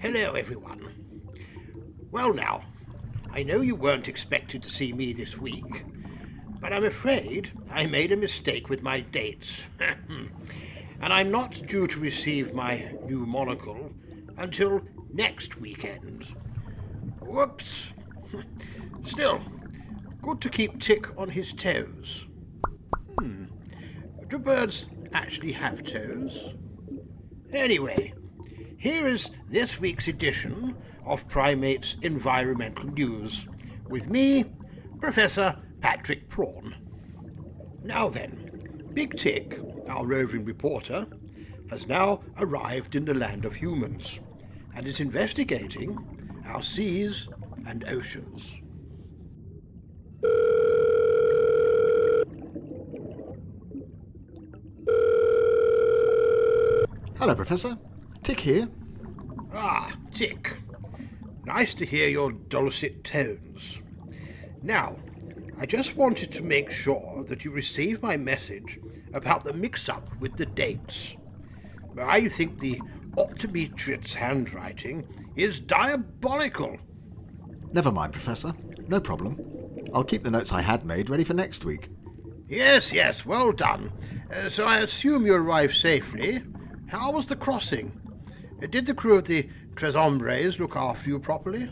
Hello, everyone. Well now, I know you weren't expected to see me this week, but I'm afraid I made a mistake with my dates. And I'm not due to receive my new monocle until next weekend. Whoops. Still, good to keep Tick on his toes. Do birds actually have toes? Anyway, here is this week's edition of Primate's Environmental News, with me, Professor Patrick Prawn. Now then, Big Tick, our roving reporter, has now arrived in the land of humans and is investigating our seas and oceans. Hello, Professor. Tick here. Ah, Tick. Nice to hear your dulcet tones. Now, I just wanted to make sure that you received my message about the mix-up with the dates. I think the optometrist's handwriting is diabolical. Never mind, Professor. No problem. I'll keep the notes I had made ready for next week. Yes, well done. So I assume you arrived safely. How was the crossing? Did the crew of the Tres Hombres look after you properly?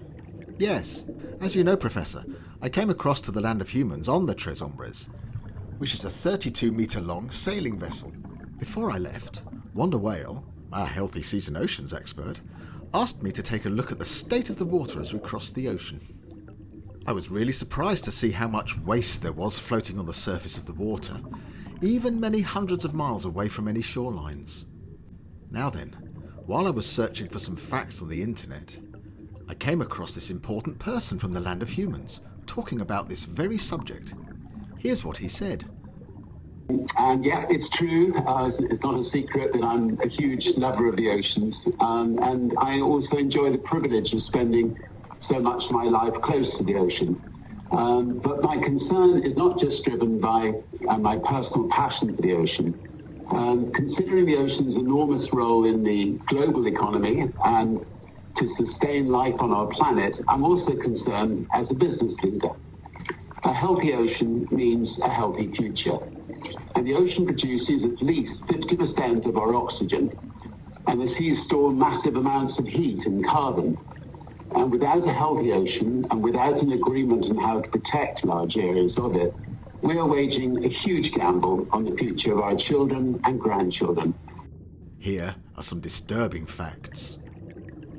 Yes. As you know, Professor, I came across to the land of humans on the Tres Hombres, which is a 32-metre-long sailing vessel. Before I left, Wanda Whale, our healthy seas and oceans expert, asked me to take a look at the state of the water as we crossed the ocean. I was really surprised to see how much waste there was floating on the surface of the water, even many hundreds of miles away from any shorelines. Now then, while I was searching for some facts on the internet, I came across this important person from the land of humans talking about this very subject. Here's what he said. And yeah, it's true. It's not a secret that I'm a huge lover of the oceans. And I also enjoy the privilege of spending so much of my life close to the ocean. But my concern is not just driven by my personal passion for the ocean. Considering the ocean's enormous role in the global economy and to sustain life on our planet, I'm also concerned as a business leader. A healthy ocean means a healthy future. And the ocean produces at least 50% of our oxygen, and the seas store massive amounts of heat and carbon. And without a healthy ocean, and without an agreement on how to protect large areas of it, we are waging a huge gamble on the future of our children and grandchildren. Here are some disturbing facts.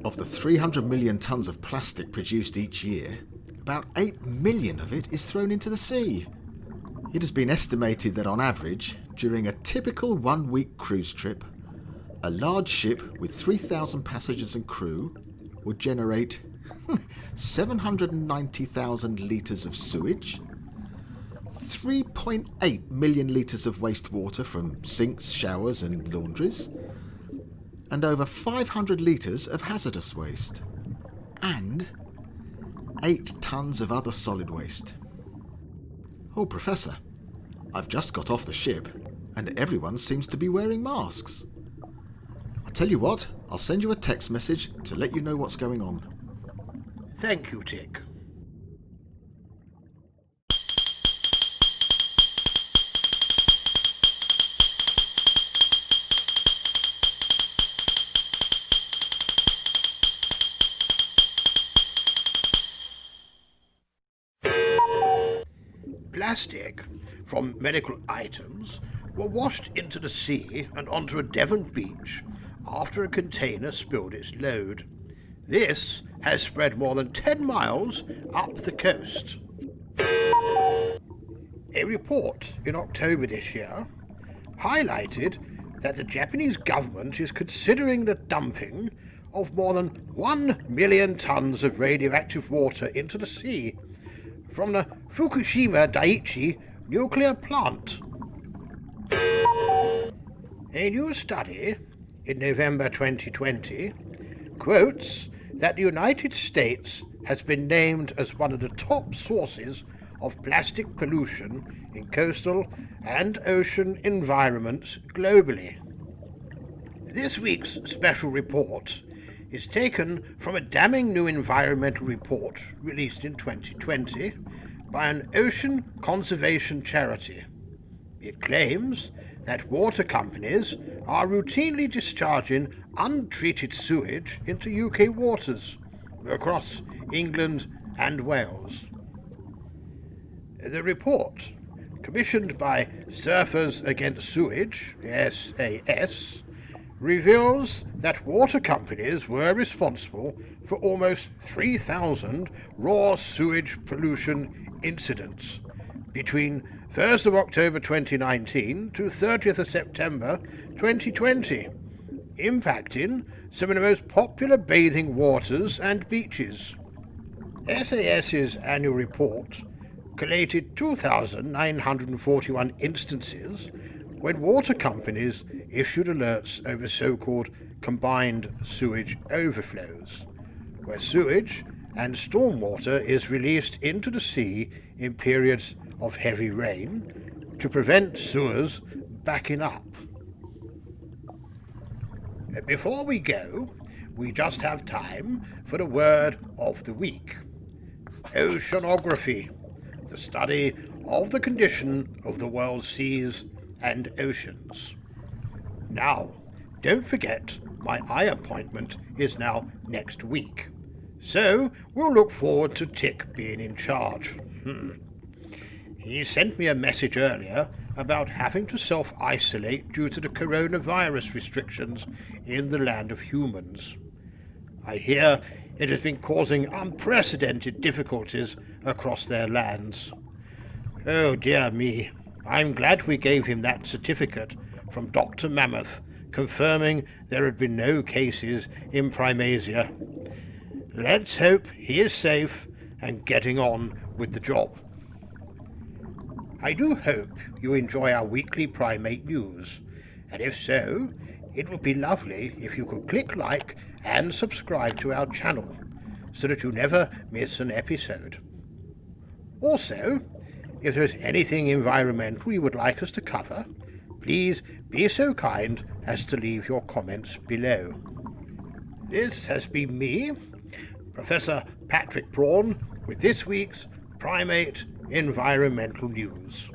Of the 300 million tonnes of plastic produced each year, about 8 million of it is thrown into the sea. It has been estimated that on average, during a typical one-week cruise trip, a large ship with 3,000 passengers and crew would generate 790,000 litres of sewage, 3.8 million litres of wastewater from sinks, showers and laundries, and over 500 litres of hazardous waste, and 8 tonnes of other solid waste. Oh, Professor, I've just got off the ship, and everyone seems to be wearing masks. I'll tell you what, I'll send you a text message to let you know what's going on. Thank you, Tick. Plastic from medical items were washed into the sea and onto a Devon beach after a container spilled its load. This has spread more than 10 miles up the coast. A report in October this year highlighted that the Japanese government is considering the dumping of more than 1 million tons of radioactive water into the sea from the Fukushima Daiichi nuclear plant. A new study in November 2020 quotes that the United States has been named as one of the top sources of plastic pollution in coastal and ocean environments globally. This week's special report is taken from a damning new environmental report released in 2020 by an ocean conservation charity. It claims that water companies are routinely discharging untreated sewage into UK waters across England and Wales. The report, commissioned by Surfers Against Sewage, SAS, reveals that water companies were responsible for almost 3,000 raw sewage pollution incidents between 1st of October 2019 to 30th of September 2020, impacting some of the most popular bathing waters and beaches. SAS's annual report collated 2,941 instances when water companies issued alerts over so-called combined sewage overflows, where sewage and stormwater is released into the sea in periods of heavy rain to prevent sewers backing up. Before we go, we just have time for the word of the week. Oceanography, the study of the condition of the world's seas and oceans. Now, don't forget, my eye appointment is now next week, so we'll look forward to Tick being in charge. He sent me a message earlier about having to self-isolate due to the coronavirus restrictions in the land of humans. I hear it has been causing unprecedented difficulties across their lands. Oh dear me, I'm glad we gave him that certificate from Dr. Mammoth confirming there had been no cases in Primasia. Let's hope he is safe and getting on with the job. I do hope you enjoy our weekly primate news, and if so, it would be lovely if you could click like and subscribe to our channel so that you never miss an episode. Also, if there is anything environmental you would like us to cover, please be so kind as to leave your comments below. This has been me, Professor Patrick Prawn, with this week's Primate Environmental News.